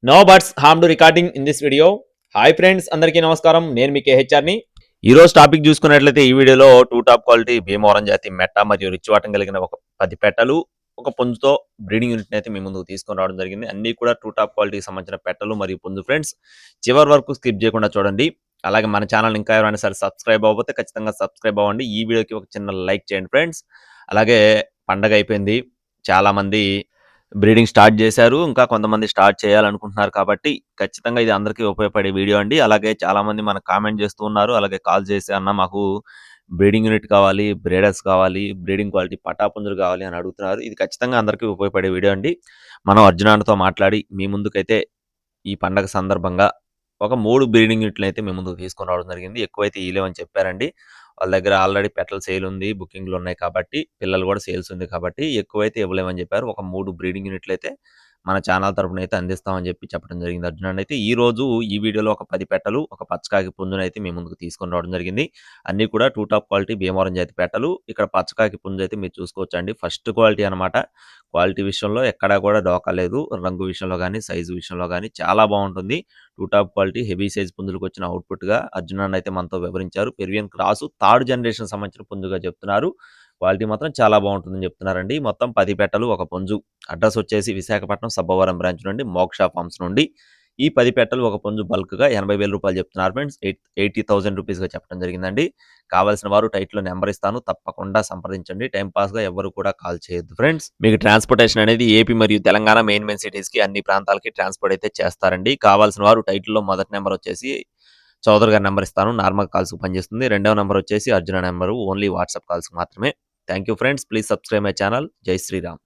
No buts harm to recording in this video. Hi friends, అందరికీ నమస్కారం. నేను మీ కేహెచ్ఆర్ని. ఈరోజు టాపిక్ చూసుకున్నట్లయితే ఈ వీడియోలో టూ టాప్ క్వాలిటీ భీమవరం జాతి మెట్ట మరియు రిచ్ వాటం కలిగిన ఒక 10 పెట్టలు ఒక పుంజుతో బ్రీడింగ్ యూనిట్ని అయితే మీ ముందుకు తీసుకొని రావడం జరిగింది. అన్నీ కూడా టూ టాప్ క్వాలిటీకి సంబంధించిన పెట్టలు మరియు పుంజు ఫ్రెండ్స్. చివరి వరకు స్కిప్ చేయకుండా చూడండి. అలాగే మన ఛానల్ ఇంకా ఎవరైనా సరే సబ్స్క్రైబ్ అవ్వకపోతే ఖచ్చితంగా సబ్స్క్రైబ్ అవ్వండి. ఈ వీడియోకి ఒక చిన్న లైక్ చేయండి ఫ్రెండ్స్. అలాగే పండగ అయిపోయింది. చాలామంది బ్రీడింగ్ స్టార్ట్ చేశారు. ఇంకా కొంతమంది స్టార్ట్ చేయాలనుకుంటున్నారు కాబట్టి ఖచ్చితంగా ఇది అందరికీ ఉపయోగపడే వీడియో అండి. అలాగే చాలామంది మనకు కామెంట్ చేస్తూ ఉన్నారు. అలాగే కాల్ చేసి అన్న మాకు బ్రీడింగ్ యూనిట్ కావాలి, బ్రీడర్స్ కావాలి, బ్రీడింగ్ క్వాలిటీ పటాపుంజులు కావాలి అని అడుగుతున్నారు. ఇది ఖచ్చితంగా అందరికీ ఉపయోగపడే వీడియో అండి. మనం అర్జునాన్నతో మాట్లాడి మీ ముందుకైతే ఈ పండగ సందర్భంగా ఒక 3 బ్రీడింగ్ యూనిట్‌లు అయితే మీ ముందుకు తీసుకొని రావడం జరిగింది. ఎక్కువైతే ఇయ్యలేమని చెప్పారండి. వాళ్ళ దగ్గర ఆల్రెడీ పెట్టల సేల్ ఉంది. బుకింగ్‌లున్నాయి కాబట్టి, పిల్లలు కూడా సేల్స్ ఉంది కాబట్టి ఎక్కువైతే ఇవ్వలేమని చెప్పారు. ఒక 3 బ్రీడింగ్ యూనిట్‌లయితే మన ఛానల్ తరపున అయితే అందిస్తామని చెప్పడం జరిగింది అర్జున్ అన్న అయితే. ఈరోజు ఈ వీడియోలో ఒక 10 పెట్టలు, ఒక పచ్చకాకి పుంజునైతే మీ ముందుకు తీసుకొని రావడం జరిగింది. అన్నీ కూడా టూ టాప్ క్వాలిటీ భీమవరం జాతి పెట్టలు. ఇక్కడ పచ్చకాకి పుంజు అయితే మీరు చూసుకోవచ్చండి. ఫస్ట్ క్వాలిటీ అనమాట. క్వాలిటీ విషయంలో ఎక్కడా కూడా డోకా లేదు. రంగు విషయంలో గానీ, సైజు విషయంలో గానీ చాలా బాగుంటుంది. Two top quality heavy size పుంజులకు వచ్చిన అవుట్‌పుట్‌గా అర్జున్ అన్న అయితే మనతో వివరించారు. పెరువియన్ క్రాసు థర్డ్ జనరేషన్ సంబంధించిన పుంజుగా చెప్తున్నారు. క్వాలిటీ మాత్రం చాలా బాగుంటుందని చెప్తున్నారండి. మొత్తం 10 పెట్టలు, ఒక పుంజు. అడ్రస్ వచ్చేసి విశాఖపట్నం సబ్బవరం బ్రాంచ్ నుండి మోక్ష ఫార్మ్స్ నుండి ఈ 10 పెట్టలు, ఒక పుంజు బల్క్‌గా రూ. 80,000 చెప్తున్నారు ఫ్రెండ్స్. 80,000 రూపీస్‌గా చెప్పడం జరిగిందండి. కావాల్సిన వారు టైటిల్‌లో నెంబర్ ఇస్తాను. తప్పకుండా సంప్రదించండి. టైమ్ పాస్‌గా ఎవ్వరు కూడా కాల్ చేయొద్దు ఫ్రెండ్స్. మీకు ట్రాన్స్‌పోర్టేషన్ అనేది ఏపీ మరియు తెలంగాణ మెయిన్ సిటీస్‌కి అన్ని ప్రాంతాలకి ట్రాన్స్‌పోర్ట్ అయితే చేస్తారండి. కావాల్సిన వారు టైటిల్‌లో మొదటి నెంబర్ వచ్చేసి చౌదరి గారి నెంబర్ ఇస్తాను. నార్మల్ కాల్స్‌కి పనిచేస్తుంది. రెండవ నెంబర్ వచ్చేసి అర్జున నెంబరు. ఓన్లీ వాట్సాప్ కాల్స్‌కి మాత్రమే. Thank you friends. Please subscribe my channel. జై శ్రీరామ్.